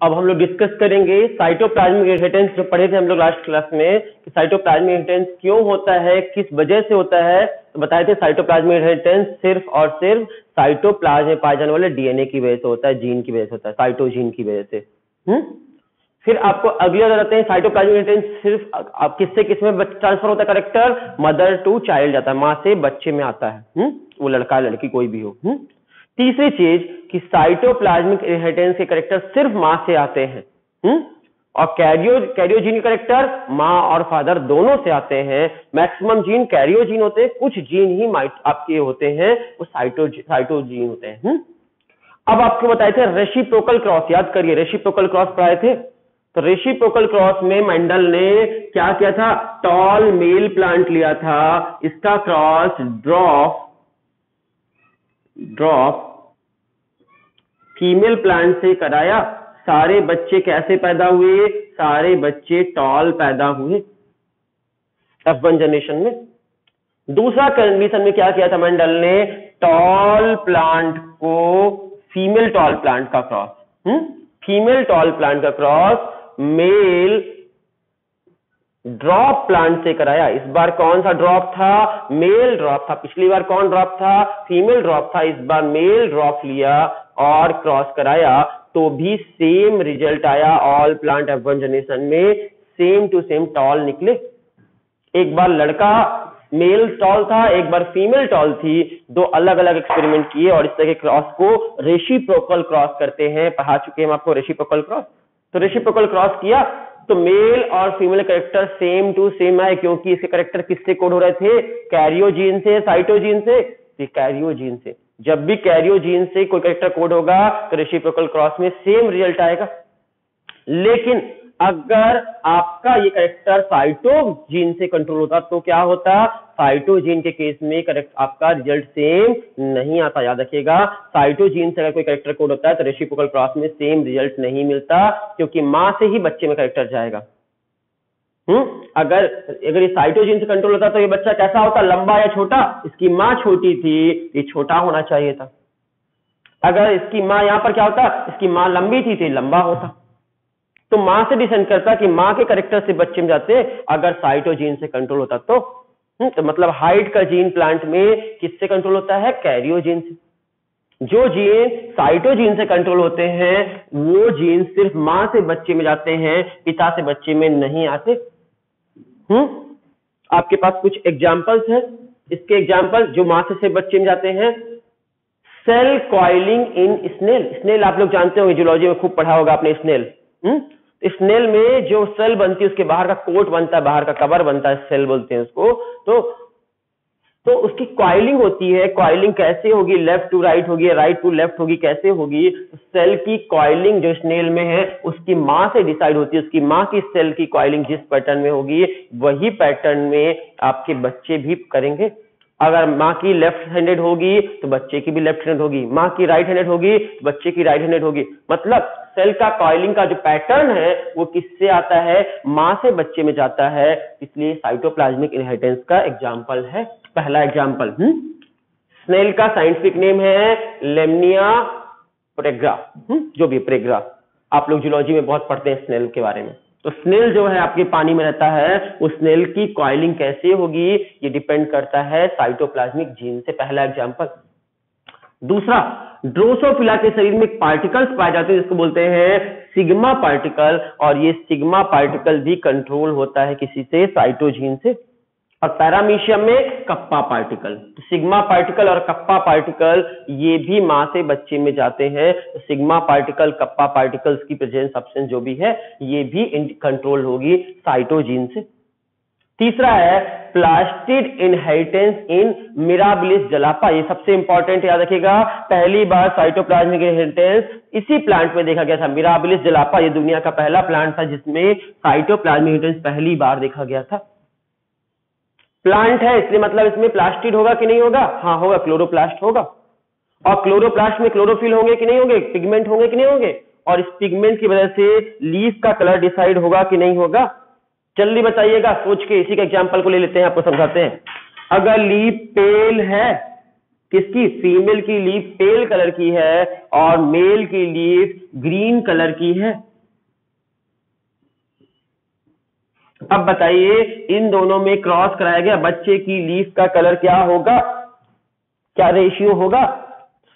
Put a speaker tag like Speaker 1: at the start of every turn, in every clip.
Speaker 1: अब हम लोग डिस्कस करेंगे साइटोप्लाज्मिक इनहेरिटेंस। जो पढ़े थे हम लोग लास्ट क्लास में कि साइटोप्लाज्मिक इनहेरिटेंस क्यों होता है, किस वजह से होता है, तो बताए थे साइटोप्लाज्मिक इनहेरिटेंस सिर्फ और सिर्फ साइटोप्लाज्म में पाए जाने वाले डीएनए की वजह से होता है, जीन की वजह से होता है, साइटोजीन की वजह से। फिर आपको अगले बताते हैं साइटोप्लाज्मिक इनहेरिटेंस सिर्फ आप किससे किसमें ट्रांसफर होता है करेक्टर, मदर टू चाइल्ड जाता है, माँ से बच्चे में आता है। वो लड़का लड़की कोई भी हो। तीसरी चीज कि साइटोप्लाज्मिक इनहेरिटेंस के करेक्टर सिर्फ माँ से आते हैं। और कैरियोजीन करेक्टर माँ और फादर दोनों से आते हैं। मैक्सिमम जीन कैरियोजीन होते हैं, कुछ जीन ही आपके होते हैं वो साइटोजीन होते हैं। अब आपको बताए थे रेसिप्रोकल क्रॉस, याद करिए रेसिप्रोकल क्रॉस पढ़ाए थे। तो रेसिप्रोकल क्रॉस में मेंडल ने क्या किया था, टॉल मेल प्लांट लिया था, इसका क्रॉस ड्रॉप फीमेल प्लांट से कराया। सारे बच्चे कैसे पैदा हुए, सारे बच्चे टॉल पैदा हुए F1 जनरेशन में। दूसरा कंडीशन में क्या किया था मेंडल ने, टॉल प्लांट को फीमेल टॉल प्लांट का क्रॉस, फीमेल टॉल प्लांट का क्रॉस मेल ड्रॉप प्लांट से कराया। इस बार कौन सा ड्रॉप था, मेल ड्रॉप था। पिछली बार कौन ड्रॉप था, फीमेल ड्रॉप था। इस बार मेल ड्रॉप लिया और क्रॉस कराया तो भी सेम रिजल्ट आया। ऑल प्लांट F1 जनरेशन में सेम टू सेम टॉल निकले। एक बार लड़का मेल टॉल था, एक बार फीमेल टॉल थी, दो अलग अलग एक्सपेरिमेंट किए और इस तरह के क्रॉस को रेसिप्रोकल क्रॉस करते हैं। पढ़ा चुके हैं हम आपको रेसिप्रोकल क्रॉस। तो रेसिप्रोकल क्रॉस किया तो मेल और female character same to same आए, क्योंकि इसके कैरेक्टर किससे कोड हो रहे थे, कैरियोजीन से, साइटोजीन से, कैरियोजीन से। जब भी कैरियोजीन से कोई कैरेक्टर कोड होगा तो रेसिप्रोकल क्रॉस में सेम रिजल्ट आएगा। लेकिन अगर आपका ये कैरेक्टर साइटोजीन से कंट्रोल होता तो क्या होता, साइटोजीन के केस में करेक्ट आपका रिजल्ट सेम नहीं आता। याद रखिएगा, साइटोजीन से अगर कोई कैरेक्टर कोड होता है तो रेसिप्रोकल क्रॉस में सेम रिजल्ट नहीं मिलता, क्योंकि मां से ही बच्चे में कैरेक्टर जाएगा। अगर ये साइटोजीन से कंट्रोल होता तो ये बच्चा कैसा होता, लंबा या छोटा। इसकी मां छोटी थी, ये छोटा होना चाहिए था। अगर इसकी मां यहां पर क्या होता, इसकी मां लंबी थी तो लंबा होता। तो मां से डिसेंड करता कि मां के कैरेक्टर से बच्चे में जाते अगर साइटोजीन से कंट्रोल होता तो मतलब हाइट का जीन प्लांट में किससे कंट्रोल होता है, कैरियोजीन से। जो जीन साइटोजीन से कंट्रोल होते हैं वो जीन सिर्फ मां से बच्चे में जाते हैं, पिता से बच्चे में नहीं आते। आपके पास कुछ एग्जांपल्स हैं। इसके एग्जांपल जो मां से बच्चे में जाते हैं, सेल कॉइलिंग इन स्नेल। स्नेल आप लोग जानते होंगे, जूलॉजी में खूब पढ़ा होगा आपने स्नेल। स्नेल में जो सेल बनती है उसके बाहर का कोट बनता है, बाहर का कवर बनता है, सेल बोलते हैं उसको। तो उसकी कॉइलिंग होती है। कॉइलिंग कैसे होगी, लेफ्ट टू राइट होगी, राइट टू लेफ्ट होगी, कैसे होगी। सेल की कॉइलिंग जो स्नेल में है उसकी मां से डिसाइड होती है। उसकी मां की सेल की कॉइलिंग जिस पैटर्न में होगी वही पैटर्न में आपके बच्चे भी करेंगे। अगर मां की लेफ्ट हैंडेड होगी तो बच्चे की भी लेफ्ट हैंडेड होगी, मां की राइट हैंडेड होगी तो बच्चे की राइट हैंडेड होगी। मतलब सेल का कॉइलिंग का जो पैटर्न है वो किससे आता है, मां से बच्चे में जाता है। इसलिए साइटोप्लाज्मिक इनहेरिटेंस का एग्जांपल है। पहला एग्जांपल, स्नेल का साइंटिफिक नेम है लेमनिया प्रेग्रा, जो भी प्रेग्रा। आप लोग जूलॉजी में बहुत पढ़ते हैं स्नेल के बारे में। तो स्नेल जो है आपके पानी में रहता है, उस स्नेल की कॉइलिंग कैसे होगी ये डिपेंड करता है साइटोप्लाज्मिक जीन से। पहला एग्जांपल। दूसरा, ड्रोसोफिला के शरीर में पार्टिकल्स पाए जाते हैं जिसको बोलते हैं सिग्मा पार्टिकल, और ये सिग्मा पार्टिकल भी कंट्रोल होता है किसी से, साइटोजीन से। और पैरामीशियम में कप्पा पार्टिकल। तो सिग्मा पार्टिकल और कप्पा पार्टिकल ये भी मां से बच्चे में जाते हैं। तो सिग्मा पार्टिकल, कप्पा पार्टिकल्स की प्रेजेंस सब्सटेंस जो भी है ये भी कंट्रोल होगी साइटोजीन से। तीसरा है प्लास्टिड इनहेरिटेंस इन मिराबिलिस जलापा। ये सबसे इंपॉर्टेंट याद रखिएगा। पहली बार साइटोप्लाज्मिक इनहेरिटेंस इसी प्लांट में देखा गया था, मिराबिलिस जलापा। ये दुनिया का पहला प्लांट था जिसमें साइटोप्लाज्मिक इनहेरिटेंस पहली बार देखा गया था। प्लांट है इसलिए मतलब इसमें प्लास्टिड होगा कि नहीं होगा, हाँ होगा, क्लोरोप्लास्ट होगा। और क्लोरोप्लास्ट में क्लोरोफिल होंगे कि नहीं होंगे, पिगमेंट होंगे कि नहीं होंगे। और इस पिगमेंट की वजह से लीफ का कलर डिसाइड होगा कि नहीं होगा। जल्दी बताइएगा सोच के। इसी के एग्जांपल को ले लेते हैं, आपको समझाते हैं। अगर लीफ पेल है किसकी? फीमेल की लीफ पेल कलर की है और मेल की लीफ ग्रीन कलर की है। अब बताइए इन दोनों में क्रॉस कराया गया, बच्चे की लीफ का कलर क्या होगा, क्या रेशियो होगा?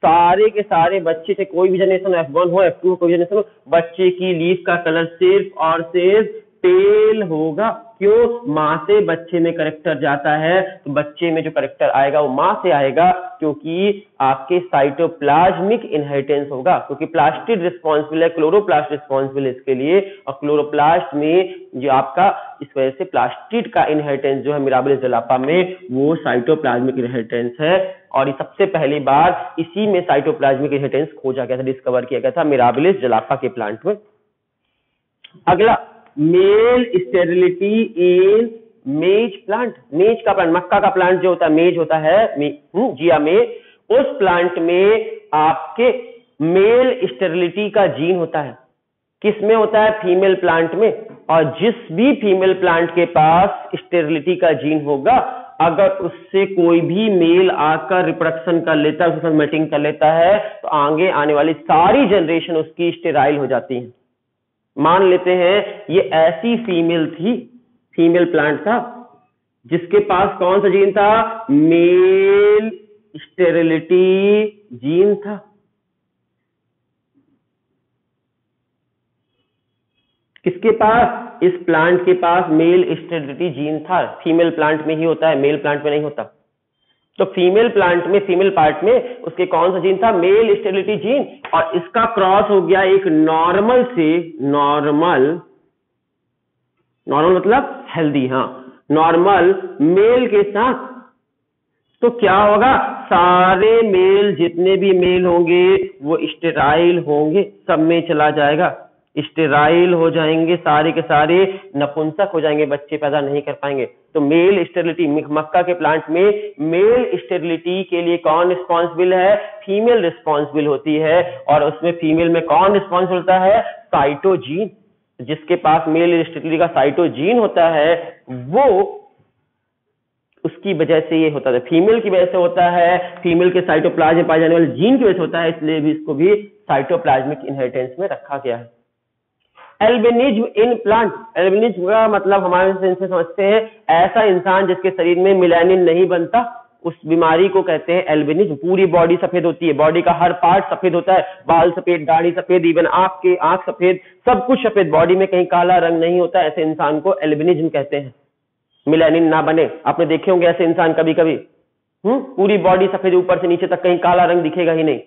Speaker 1: सारे के सारे बच्चे से कोई भी जनरेशन F1 हो F2 हो कोई जनरेशन हो, बच्चे की लीफ का कलर सिर्फ और सिर्फ पेल होगा। क्यों? माँ से बच्चे में करेक्टर जाता है, तो बच्चे में जो करेक्टर आएगा वो माँ से आएगा, क्योंकि आपके साइटोप्लाज्मिक इनहेरिटेंस होगा, क्योंकि प्लास्टिड रिस्पॉन्सिबल है, क्लोरोप्लास्ट रिस्पॉन्सिबल है इसके लिए, और क्लोरोप्लास्ट में जो आपका इस वजह से प्लास्टिड का इनहेरिटेंस जो है मिराबिलिस जलापा में वो साइटोप्लाज्मिक इनहेरिटेंस है। और ये सबसे पहली बार इसी में साइटोप्लाज्मिक इनहेरिटेंस खोजा गया था, डिस्कवर किया गया था मिराबिलिस जलापा के प्लांट में। अगला, मेल स्टेरिलिटी इन मेज प्लांट। मेज का प्लांट, मक्का का प्लांट जो होता है मेज होता है, जिया में, उस प्लांट में आपके मेल स्टेरिलिटी का जीन होता है। किसमें होता है? फीमेल प्लांट में। और जिस भी फीमेल प्लांट के पास स्टेरिलिटी का जीन होगा, अगर उससे कोई भी मेल आकर रिप्रोडक्शन कर लेता है, उसके साथ मैटिंग कर लेता है, तो आगे आने वाली सारी जनरेशन उसकी स्टेराइल हो जाती है। मान लेते हैं ये ऐसी फीमेल थी, फीमेल प्लांट था, जिसके पास कौन सा जीन था? मेल स्टेरिलिटी जीन था। किसके पास? इस प्लांट के पास मेल स्टेरिलिटी जीन था। फीमेल प्लांट में ही होता है, मेल प्लांट में नहीं होता। तो फीमेल प्लांट में, फीमेल पार्ट में उसके कौन सा जीन था? Male sterility gene. और इसका क्रॉस हो गया एक नॉर्मल से, नॉर्मल मतलब हेल्दी, हाँ, नॉर्मल मेल के साथ। तो क्या होगा? सारे मेल, जितने भी मेल होंगे वो स्टेराइल होंगे, सब में चला जाएगा, स्टेराइल हो जाएंगे, सारे के सारे नपुंसक हो जाएंगे, बच्चे पैदा नहीं कर पाएंगे। तो मेल स्टेरिलिटी, मक्का के प्लांट में मेल स्टेरिलिटी के लिए कौन रिस्पॉन्सिबल है? फीमेल रिस्पॉन्सिबल होती है। और उसमें फीमेल में कौन रिस्पॉन्सिबल होता है? साइटोजीन। जिसके पास मेल स्टेरिलिटी का साइटोजीन होता है, वो उसकी वजह से ये होता है, फीमेल की वजह से होता है, फीमेल के साइटोप्लाज्म में पाए जाने वाले जीन की वजह से होता है, इसलिए भी इसको भी साइटोप्लाज्मिक इनहेरिटेंस में रखा गया है। Albinism in plant. एल्बिनिज्म का मतलब हमारे से समझते हैं ऐसा इंसान जिसके शरीर में मिलानिन नहीं बनता, उस बीमारी को कहते हैं एल्बिनिज्म। पूरी बॉडी सफेद होती है, बॉडी का हर पार्ट सफेद होता है, बाल सफेद, दाढ़ी सफेद, इवन आंख सफेद, सब कुछ सफेद, बॉडी में कहीं काला रंग नहीं होता। ऐसे इंसान को एल्बिनिज्म कहते हैं, मिलानिन ना बने। आपने देखे होंगे ऐसे इंसान कभी कभी, पूरी बॉडी सफेद, ऊपर से नीचे तक कहीं काला रंग दिखेगा ही नहीं,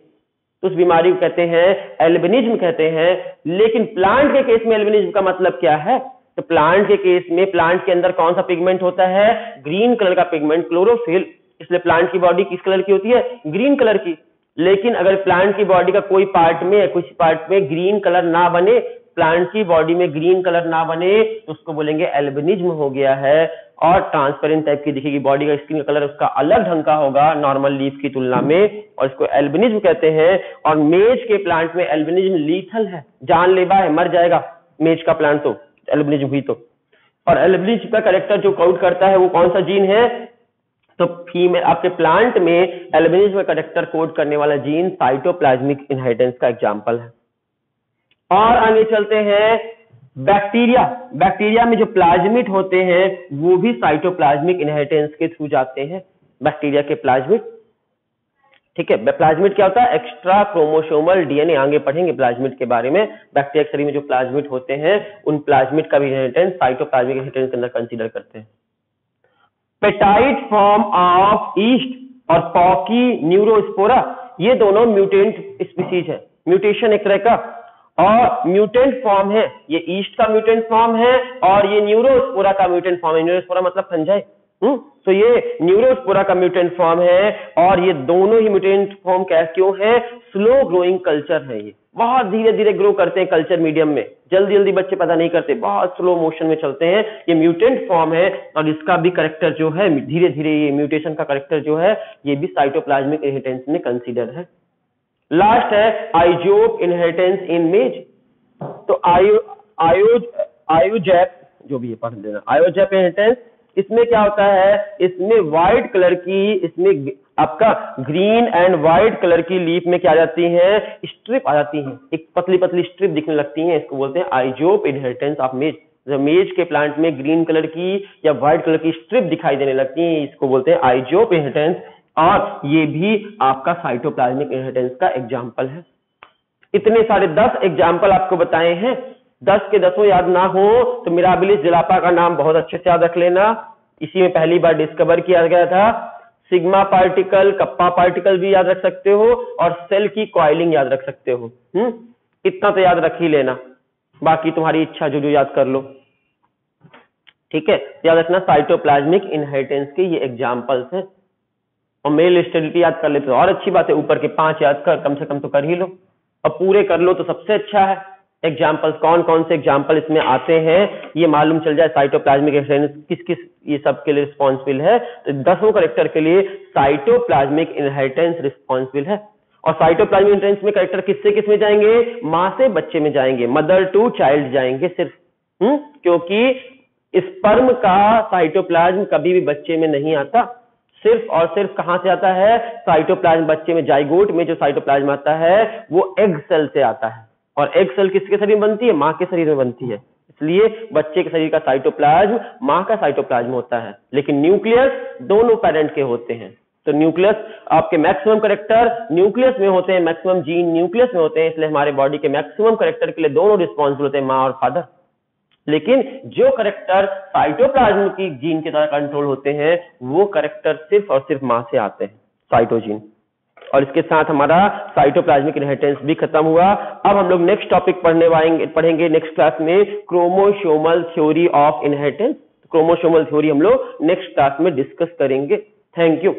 Speaker 1: तो उस बीमारी को कहते हैं एल्बिनिज्म कहते हैं। लेकिन प्लांट के केस में एल्बिनिज्म का मतलब क्या है? तो प्लांट के केस में प्लांट के अंदर कौन सा पिगमेंट होता है? ग्रीन कलर का पिगमेंट, क्लोरोफिल। इसलिए प्लांट की बॉडी किस कलर की होती है? ग्रीन कलर की। लेकिन अगर प्लांट की बॉडी का कोई पार्ट में या कुछ पार्ट में ग्रीन कलर ना बने, प्लांट की बॉडी में ग्रीन कलर ना बने, तो उसको बोलेंगे एल्बिनिज्म हो गया है। और ट्रांसपेरेंट टाइप की दिखेगी बॉडी का, स्किन का कलर उसका अलग ढंग का होगा नॉर्मल लीफ की तुलना में, और इसको एल्बिनिज्म कहते हैं। और मेज के प्लांट में एल्बिनिज्म लीथल है, जानलेवा है, मर जाएगा मेज का प्लांट तो एल्बिनिज्म हुई तो। और एल्बिनिज्म का कैरेक्टर जो कोड करता है वो कौन सा जीन है? तो फीमेल आपके प्लांट में एल्बिनिज्म का कैरेक्टर कोड करने वाला जीन साइटोप्लाज्मिक इनहेरिटेंस का एग्जांपल है। और आगे चलते हैं, बैक्टीरिया। बैक्टीरिया में जो प्लाज्मिड होते हैं वो भी साइटोप्लाज्मिक इनहेरिटेंस के थ्रू जाते हैं, बैक्टीरिया के प्लाज्मिड। ठीक है, प्लाज्मिड क्या होता है? Extra chromosomal DNA. आगे पढ़ेंगे प्लाज्मिड के बारे में। बैक्टीरिया के शरीर में जो प्लाज्मिड होते हैं उन प्लाज्मिड का भी इनहेरिटेंस साइटोप्लाज्मिक इनहेरिटेंस के अंदर कंसीडर करते हैं। पेटाइट फॉर्म ऑफ ईस्ट और पॉकी न्यूरोस्पोरा, ये दोनों म्यूटेंट स्पीसीज है, म्यूटेशन एक तरह का, और म्यूटेंट फॉर्म है। ये ईस्ट का म्यूटेंट फॉर्म है और ये न्यूरोस्पोरा का म्यूटेंट फॉर्म है। न्यूरोस्पोरा मतलब फंजाई, तो ये न्यूरोस्पोरा का म्यूटेंट फॉर्म है। और ये दोनों ही म्यूटेंट फॉर्म क्यों है? स्लो ग्रोइंग कल्चर है, ये बहुत धीरे धीरे ग्रो करते हैं कल्चर मीडियम में, जल्दी जल्दी बच्चे पैदा नहीं करते, बहुत स्लो मोशन में चलते हैं। ये म्यूटेंट फॉर्म है और इसका भी करेक्टर जो है धीरे धीरे, ये म्यूटेशन का करेक्टर जो है ये भी साइटोप्लाज्मिक इनहेरिटेंस में कंसीडर है। लास्ट है आइजोप इनहेरिटेंस इन मेज। तो आयोजैप जो भी है पढ़ लेना, आयोजैप इनहेरिटेंस। इसमें क्या होता है? इसमें व्हाइट कलर की, इसमें आपका ग्रीन एंड व्हाइट कलर की लीफ में क्या आ जाती है, स्ट्रिप आ जाती है, एक पतली पतली स्ट्रिप दिखने लगती है, इसको बोलते हैं आइजोप इनहेरिटेंस ऑफ मेज। जब मेज के प्लांट में ग्रीन कलर की या व्हाइट कलर की स्ट्रिप दिखाई देने लगती है, इसको बोलते हैं आइजोप इनहेरिटेंस, और ये भी आपका साइटोप्लाज्मिक इनहेरिटेंस का एग्जाम्पल है। इतने सारे 10 एग्जाम्पल आपको बताए हैं, 10 के 10 याद ना हो तो मिराबिलिस ज़िलापा का नाम बहुत अच्छे से याद रख लेना, इसी में पहली बार डिस्कवर किया गया था। सिग्मा पार्टिकल, कप्पा पार्टिकल भी याद रख सकते हो, और सेल की कॉइलिंग याद रख सकते हो। इतना तो याद रख ही लेना, बाकी तुम्हारी इच्छा जो जो याद कर लो, ठीक है। याद रखना साइटोप्लाज्मिक इनहेरिटेंस के ये एग्जाम्पल्स हैं, और मेल स्टेरिलिटी याद कर लेते तो और अच्छी बात है, ऊपर के 5 याद कर, कम से कम तो कर ही लो, और पूरे कर लो तो सबसे अच्छा है। एग्जाम्पल्स कौन कौन से एग्जाम्पल इसमें आते हैं ये मालूम चल जाए, साइटोप्लाज्मिक इनहेरिटेंस किस किस ये सब के लिए रिस्पॉन्सिबल है, तो 10 कैरेक्टर के लिए साइटोप्लाज्मिक इनहेरिटेंस रिस्पॉन्सिबल है। और साइटोप्लाज्मिक इनहेरिटेंस में कैरेक्टर किससे किस में जाएंगे, मां से बच्चे में जाएंगे, मदर टू चाइल्ड जाएंगे सिर्फ, क्योंकि स्पर्म का साइटोप्लाज्म कभी भी बच्चे में नहीं आता, सिर्फ और सिर्फ कहां से आता है, साइटोप्लाज्म बच्चे में, जाइगोट में जो साइटोप्लाज्म आता है वो एग सेल से आता है, और एग सेल किसके शरीर में बनती है, मां के शरीर में बनती है, इसलिए बच्चे के शरीर का साइटोप्लाज्म मां का साइटोप्लाज्म होता है, लेकिन न्यूक्लियस दोनों पेरेंट के होते हैं। तो न्यूक्लियस आपके मैक्सिमम कैरेक्टर न्यूक्लियस में होते हैं, मैक्सिमम जीन न्यूक्लियस में होते हैं, इसलिए हमारे बॉडी के मैक्सिमम कैरेक्टर के लिए दोनों रिस्पॉन्सिबल होते हैं, मां और फादर। लेकिन जो कैरेक्टर साइटोप्लाज्म की जीन के द्वारा कंट्रोल होते हैं वो कैरेक्टर सिर्फ और सिर्फ मां से आते हैं, साइटोजीन। और इसके साथ हमारा साइटोप्लाज्मिक इनहेरिटेंस भी खत्म हुआ। अब हम लोग नेक्स्ट टॉपिक पढ़ेंगे नेक्स्ट क्लास में, chromosomal theory of inheritance. Chromosomal theory हम लोग नेक्स्ट क्लास में डिस्कस करेंगे। Thank you.